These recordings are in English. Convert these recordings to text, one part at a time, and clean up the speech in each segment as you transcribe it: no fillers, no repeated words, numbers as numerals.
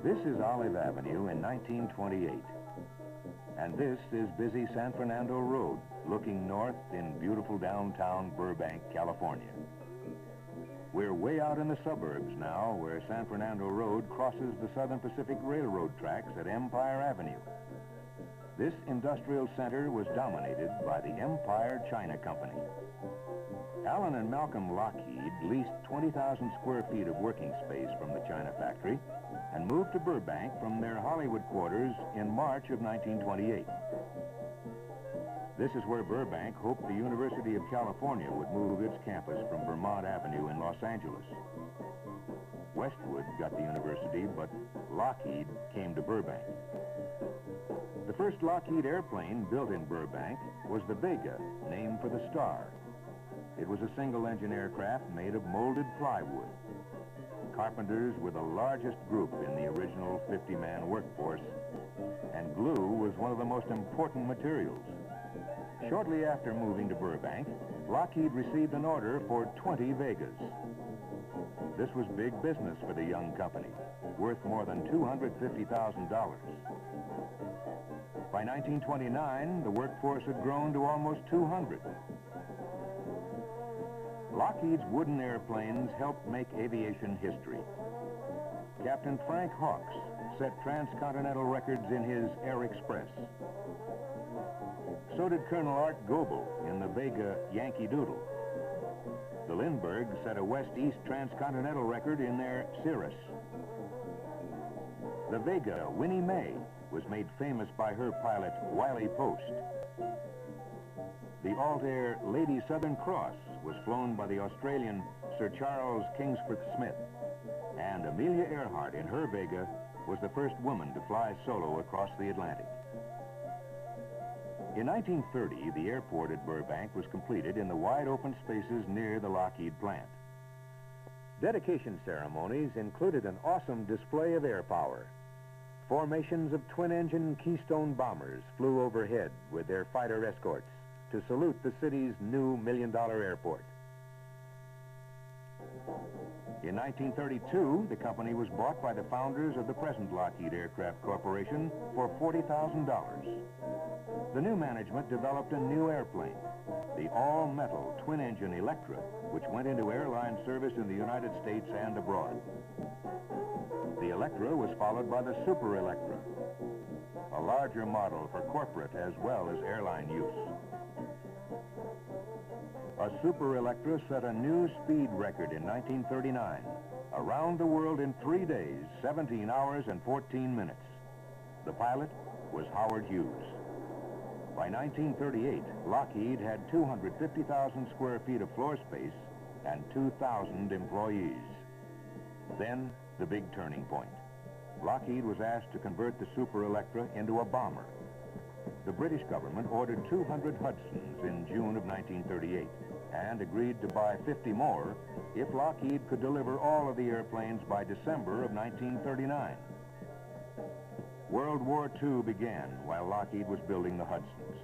This is Olive Avenue in 1928, and this is busy San Fernando Road, looking north in beautiful downtown Burbank, California. We're way out in the suburbs now, where San Fernando Road crosses the Southern Pacific Railroad tracks at Empire Avenue. This industrial center was dominated by the Empire China Company. Alan and Malcolm Lockheed leased 20,000 square feet of working space from the China factory and moved to Burbank from their Hollywood quarters in March of 1928. This is where Burbank hoped the University of California would move its campus from Vermont Avenue in Los Angeles. Westwood got the university, but Lockheed came to Burbank. The first Lockheed airplane built in Burbank was the Vega, named for the star. It was a single-engine aircraft made of molded plywood. Carpenters were the largest group in the original 50-man workforce, and glue was one of the most important materials. Shortly after moving to Burbank, Lockheed received an order for 20 Vegas. This was big business for the young company, worth more than $250,000. By 1929, the workforce had grown to almost 200. Lockheed's wooden airplanes helped make aviation history. Captain Frank Hawks set transcontinental records in his Air Express. So did Colonel Art Goebel in the Vega Yankee Doodle. The Lindbergh set a west-east transcontinental record in their Cirrus. The Vega Winnie Mae was made famous by her pilot Wiley Post. The Altair Lady Southern Cross was flown by the Australian Sir Charles Kingsford Smith, and Amelia Earhart in her Vega was the first woman to fly solo across the Atlantic. In 1930, the airport at Burbank was completed in the wide open spaces near the Lockheed plant. Dedication ceremonies included an awesome display of air power. Formations of twin-engine Keystone bombers flew overhead with their fighter escorts to salute the city's new million-dollar airport. In 1932, the company was bought by the founders of the present Lockheed Aircraft Corporation for $40,000. The new management developed a new airplane, the all-metal twin-engine Electra, which went into airline service in the United States and abroad. The Electra was followed by the Super Electra, a larger model for corporate as well as airline use. A Super Electra set a new speed record in 1939, around the world in 3 days, 17 hours and 14 minutes. The pilot was Howard Hughes. By 1938, Lockheed had 250,000 square feet of floor space and 2,000 employees. Then, the big turning point. Lockheed was asked to convert the Super Electra into a bomber. The British government ordered 200 Hudsons in June of 1938 and agreed to buy 50 more if Lockheed could deliver all of the airplanes by December of 1939. World War II began while Lockheed was building the Hudsons.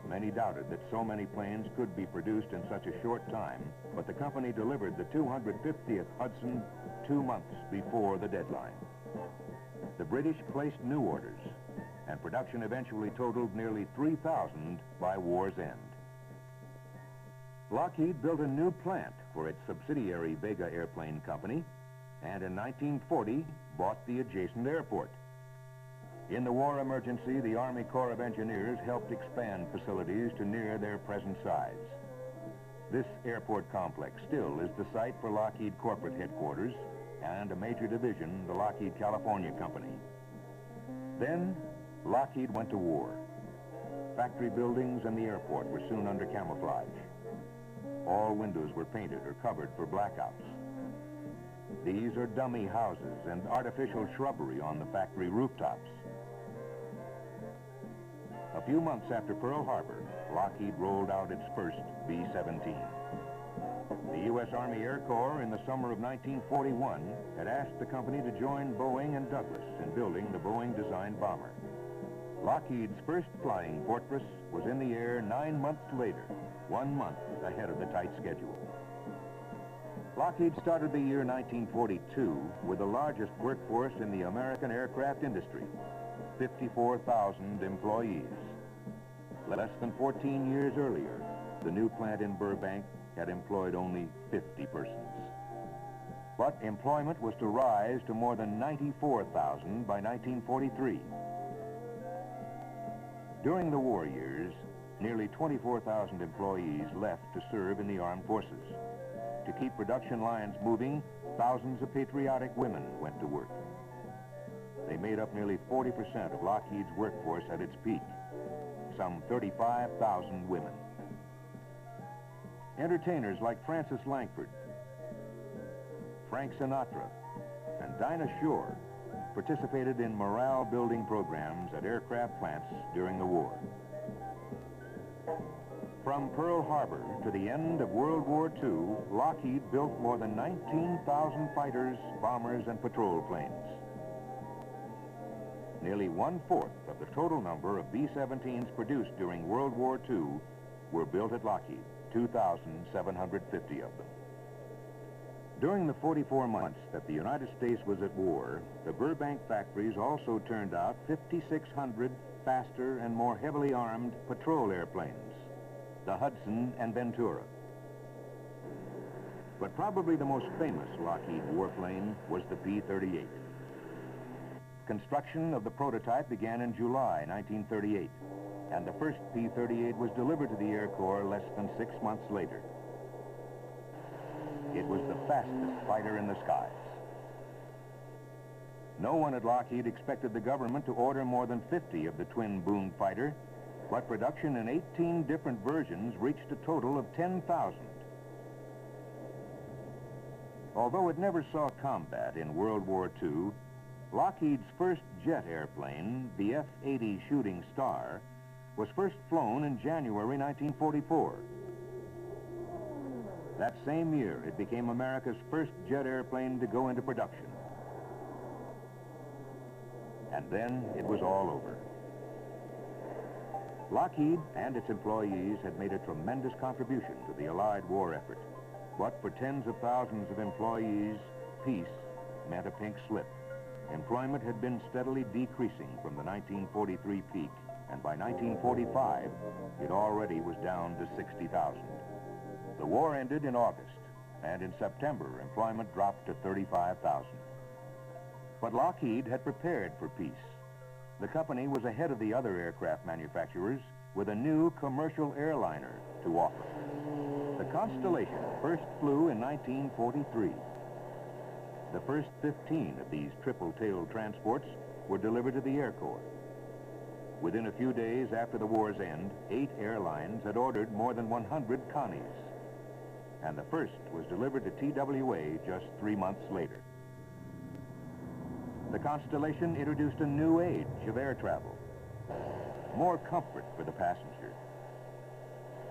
Many doubted that so many planes could be produced in such a short time, but the company delivered the 250th Hudson 2 months before the deadline. The British placed new orders, and production eventually totaled nearly 3,000 by war's end. Lockheed built a new plant for its subsidiary Vega Airplane Company, and in 1940 bought the adjacent airport. In the war emergency, the Army Corps of Engineers helped expand facilities to near their present size. This airport complex still is the site for Lockheed corporate headquarters and a major division, the Lockheed California Company. Then, Lockheed went to war. Factory buildings and the airport were soon under camouflage. All windows were painted or covered for blackouts. These are dummy houses and artificial shrubbery on the factory rooftops. few months after Pearl Harbor, Lockheed rolled out its first B-17. The U.S. Army Air Corps in the summer of 1941 had asked the company to join Boeing and Douglas in building the Boeing-designed bomber. Lockheed's first flying Fortress was in the air 9 months later, 1 month ahead of the tight schedule. Lockheed started the year 1942 with the largest workforce in the American aircraft industry, 54,000 employees. Less than 14 years earlier, the new plant in Burbank had employed only 50 persons. But employment was to rise to more than 94,000 by 1943. During the war years, nearly 24,000 employees left to serve in the armed forces. To keep production lines moving, thousands of patriotic women went to work. They made up nearly 40% of Lockheed's workforce at its peak, some 35,000 women. Entertainers like Francis Langford, Frank Sinatra, and Dinah Shore participated in morale-building programs at aircraft plants during the war. From Pearl Harbor to the end of World War II, Lockheed built more than 19,000 fighters, bombers, and patrol planes. Nearly 1/4 of the total number of B-17s produced during World War II were built at Lockheed, 2,750 of them. During the 44 months that the United States was at war, the Burbank factories also turned out 5,600 faster and more heavily armed patrol airplanes, the Hudson and Ventura. But probably the most famous Lockheed warplane was the P-38. Construction of the prototype began in July 1938, and the first P-38 was delivered to the Air Corps less than 6 months later. It was the fastest fighter in the skies. No one at Lockheed expected the government to order more than 50 of the twin-boom fighter, but production in 18 different versions reached a total of 10,000. Although it never saw combat in World War II, Lockheed's first jet airplane, the F-80 Shooting Star, was first flown in January 1944. That same year, it became America's first jet airplane to go into production. And then it was all over. Lockheed and its employees had made a tremendous contribution to the Allied war effort. But for tens of thousands of employees, peace meant a pink slip. Employment had been steadily decreasing from the 1943 peak, and by 1945, it already was down to 60,000. The war ended in August, and in September, employment dropped to 35,000. But Lockheed had prepared for peace. The company was ahead of the other aircraft manufacturers with a new commercial airliner to offer. The Constellation first flew in 1943. The first 15 of these triple-tailed transports were delivered to the Air Corps. Within a few days after the war's end, 8 airlines had ordered more than 100 Connies. And the first was delivered to TWA just 3 months later. The Constellation introduced a new age of air travel. More comfort for the passenger.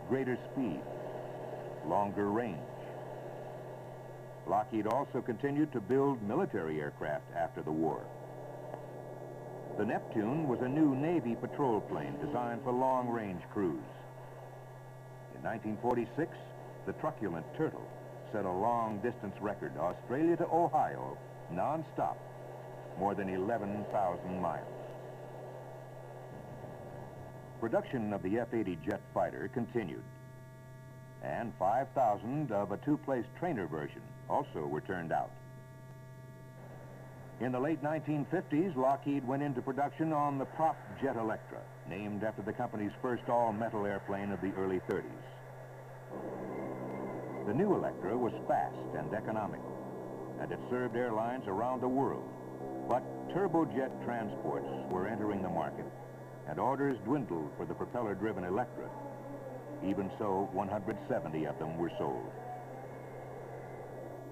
Greater speed. Longer range. Lockheed also continued to build military aircraft after the war. The Neptune was a new Navy patrol plane designed for long-range cruise. In 1946, the truculent Turtle set a long-distance record, Australia to Ohio, non-stop, more than 11,000 miles. Production of the F-80 jet fighter continued, and 5,000 of a two-place trainer version also were turned out. In the late 1950s, Lockheed went into production on the prop jet Electra, named after the company's first all-metal airplane of the early 30s. The new Electra was fast and economic, and it served airlines around the world. But turbojet transports were entering the market, and orders dwindled for the propeller-driven Electra. Even so, 170 of them were sold.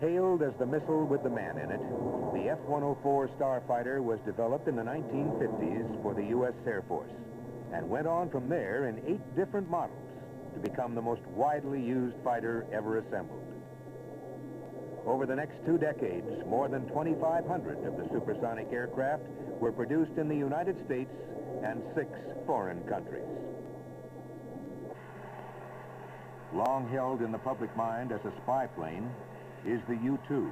Hailed as the missile with the man in it, the F-104 Starfighter was developed in the 1950s for the U.S. Air Force. and went on from there in 8 different models to become the most widely used fighter ever assembled. Over the next 2 decades, more than 2,500 of the supersonic aircraft were produced in the United States and 6 foreign countries. Long held in the public mind as a spy plane is the U-2.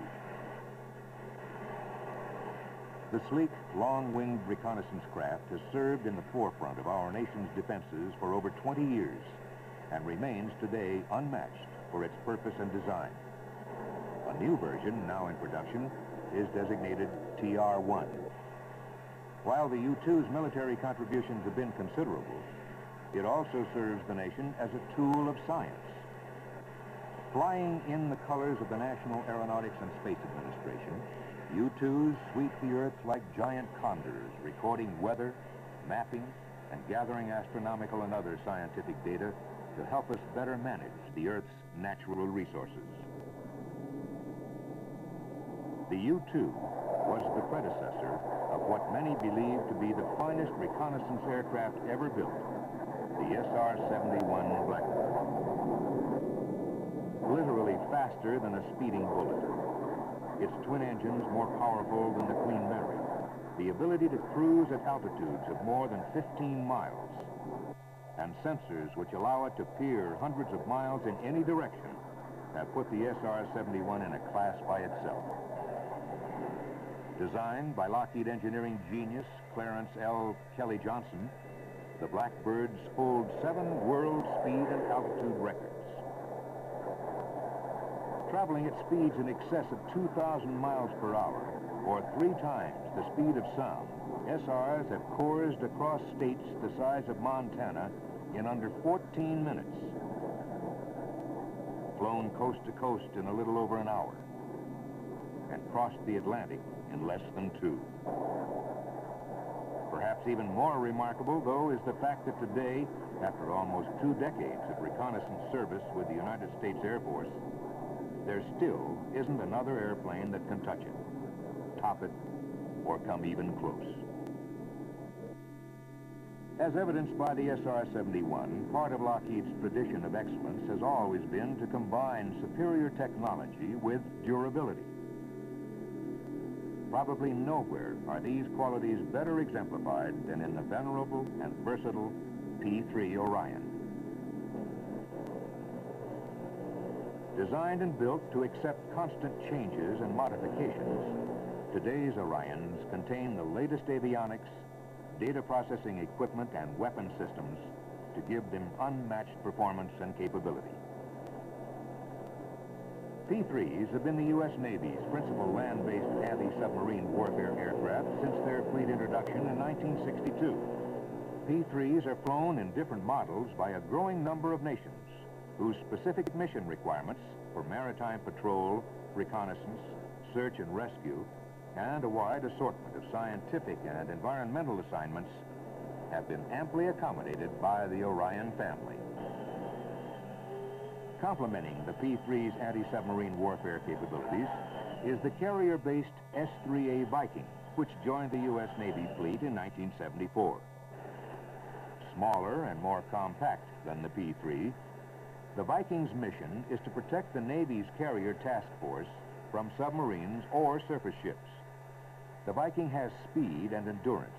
The sleek, long-winged reconnaissance craft has served in the forefront of our nation's defenses for over 20 years and remains today unmatched for its purpose and design. A new version, now in production, is designated TR-1. While the U-2's military contributions have been considerable, it also serves the nation as a tool of science. Flying in the colors of the National Aeronautics and Space Administration, U-2s sweep the Earth like giant condors, recording weather, mapping, and gathering astronomical and other scientific data to help us better manage the Earth's natural resources. The U-2 was the predecessor of what many believe to be the finest reconnaissance aircraft ever built, the SR-71 Blackbird. Literally faster than a speeding bullet. Its twin engines more powerful than the Queen Mary. The ability to cruise at altitudes of more than 15 miles. And sensors which allow it to peer hundreds of miles in any direction have put the SR-71 in a class by itself. Designed by Lockheed engineering genius Clarence L. Kelly Johnson, the Blackbirds hold 7 world speed and altitude records. Traveling at speeds in excess of 2,000 miles per hour, or 3 times the speed of sound, SRs have coursed across states the size of Montana in under 14 minutes. Flown coast to coast in a little over an hour, and crossed the Atlantic in less than 2. Perhaps even more remarkable, though, is the fact that today, after almost 2 decades of reconnaissance service with the United States Air Force, there still isn't another airplane that can touch it, top it, or come even close. As evidenced by the SR-71, part of Lockheed's tradition of excellence has always been to combine superior technology with durability. Probably nowhere are these qualities better exemplified than in the venerable and versatile P-3 Orion. Designed and built to accept constant changes and modifications, today's Orions contain the latest avionics, data processing equipment, and weapon systems to give them unmatched performance and capability. P-3s have been the U.S. Navy's principal land-based anti-submarine warfare aircraft since their fleet introduction in 1962. P-3s are flown in different models by a growing number of nations whose specific mission requirements for maritime patrol, reconnaissance, search and rescue, and a wide assortment of scientific and environmental assignments have been amply accommodated by the Orion family. Complementing the P-3's anti-submarine warfare capabilities is the carrier-based S-3A Viking, which joined the U.S. Navy fleet in 1974. Smaller and more compact than the P-3, the Viking's mission is to protect the Navy's carrier task force from submarines or surface ships. The Viking has speed and endurance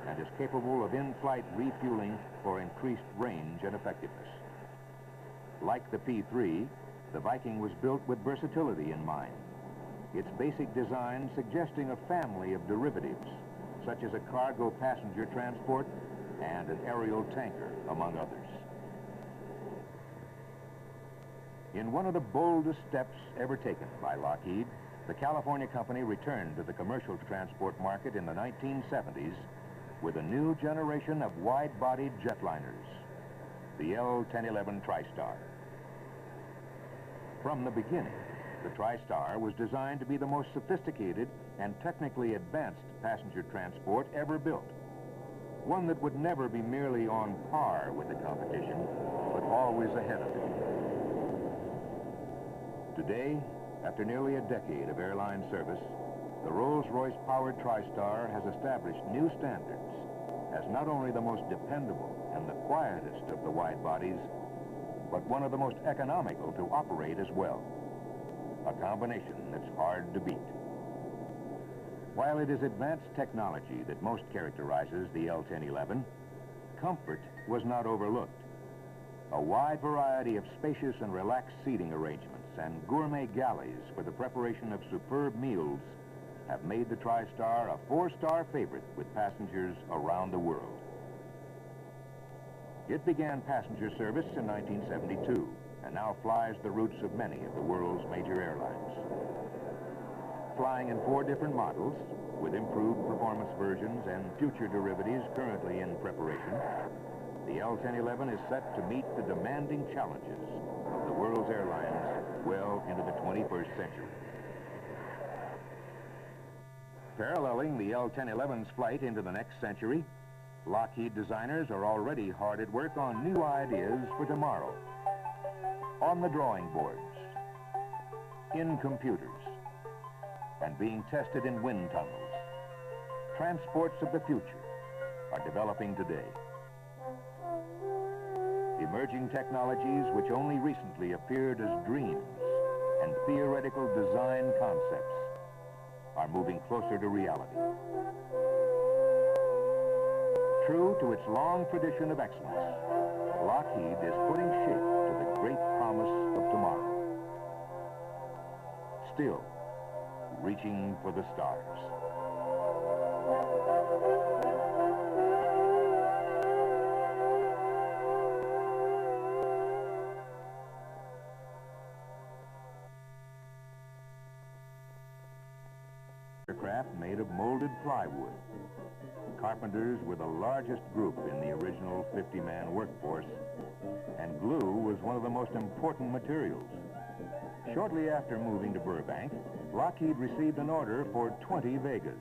and is capable of in-flight refueling for increased range and effectiveness. Like the P-3, the Viking was built with versatility in mind, its basic design suggesting a family of derivatives, such as a cargo passenger transport and an aerial tanker, among others. In one of the boldest steps ever taken by Lockheed, the California company returned to the commercial transport market in the 1970s with a new generation of wide-bodied jetliners, the L-1011 TriStar. From the beginning, the TriStar was designed to be the most sophisticated and technically advanced passenger transport ever built, one that would never be merely on par with the competition, but always ahead of it. Today, after nearly a decade of airline service, the Rolls-Royce-powered TriStar has established new standards as not only the most dependable and the quietest of the wide bodies, but one of the most economical to operate as well. A combination that's hard to beat. While it is advanced technology that most characterizes the L-1011, comfort was not overlooked. A wide variety of spacious and relaxed seating arrangements and gourmet galleys for the preparation of superb meals have made the TriStar a four-star favorite with passengers around the world. It began passenger service in 1972 and now flies the routes of many of the world's major airlines. Flying in 4 different models, with improved performance versions and future derivatives currently in preparation, the L-1011 is set to meet the demanding challenges of the world's airlines well into the 21st century. Paralleling the L-1011's flight into the next century, Lockheed designers are already hard at work on new ideas for tomorrow. On the drawing boards, in computers, and being tested in wind tunnels, transports of the future are developing today. Emerging technologies which only recently appeared as dreams and theoretical design concepts are moving closer to reality. True to its long tradition of excellence, Lockheed is putting shape to the great promise of tomorrow. Still, reaching for the stars. Aircraft made of molded plywood. Carpenters were the largest group in the original 50-man workforce, and glue was one of the most important materials. Shortly after moving to Burbank, Lockheed received an order for 20 Vegas.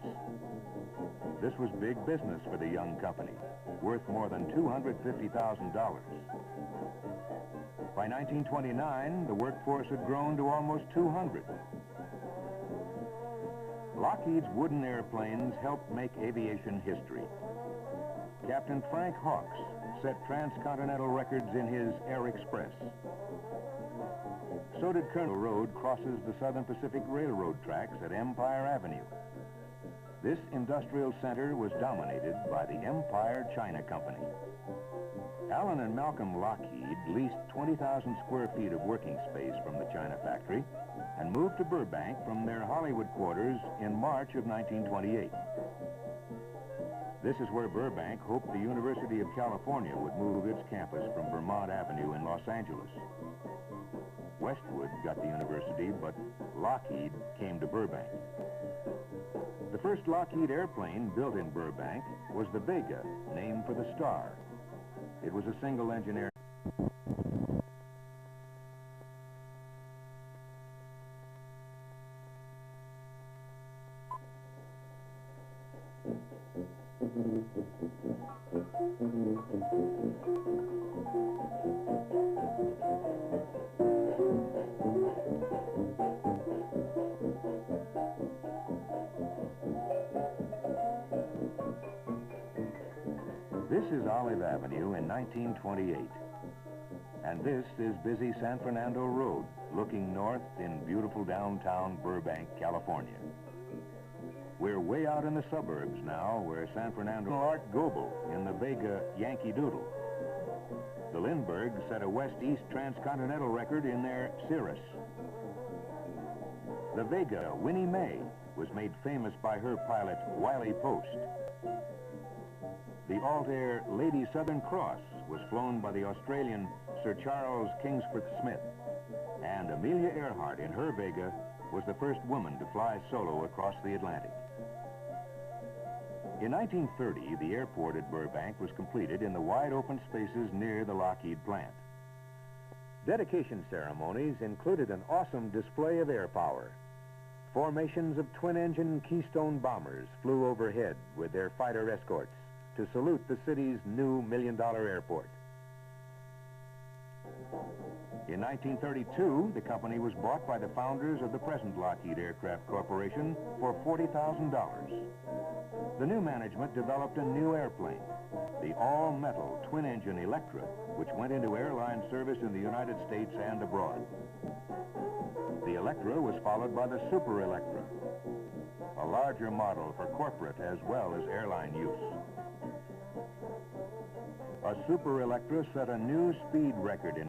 This was big business for the young company, worth more than $250,000. By 1929, the workforce had grown to almost 200. Lockheed's wooden airplanes helped make aviation history. Captain Frank Hawks set transcontinental records in his Air Express. So did Colonel Road crosses the Southern Pacific Railroad tracks at Empire Avenue. This industrial center was dominated by the Empire China Company. Allen and Malcolm Lockheed leased 20,000 square feet of working space from the China factory and moved to Burbank from their Hollywood quarters in March of 1928. This is where Burbank hoped the University of California would move its campus from Vermont Avenue in Los Angeles. Westwood got the university, but Lockheed came to Burbank. The first Lockheed airplane built in Burbank was the Vega, named for the star. It was a single-engine airplane. This is Olive Avenue in 1928. And this is busy San Fernando Road, looking north in beautiful downtown Burbank, California. We're way out in the suburbs now, where San Fernando Art Goebel in the Vega Yankee Doodle. The Lindbergh set a west-east transcontinental record in their Cirrus. The Vega Winnie Mae was made famous by her pilot Wiley Post. The Altair Lady Southern Cross was flown by the Australian Sir Charles Kingsford Smith. And Amelia Earhart in her Vega was the first woman to fly solo across the Atlantic. In 1930, the airport at Burbank was completed in the wide open spaces near the Lockheed plant. Dedication ceremonies included an awesome display of air power. Formations of twin-engine Keystone bombers flew overhead with their fighter escorts to salute the city's new $1 million airport. In 1932, the company was bought by the founders of the present Lockheed Aircraft Corporation for $40,000. The new management developed a new airplane, the all-metal twin-engine Electra, which went into airline service in the United States and abroad. The Electra was followed by the Super Electra, a larger model for corporate as well as airline use. A Super Electra set a new speed record in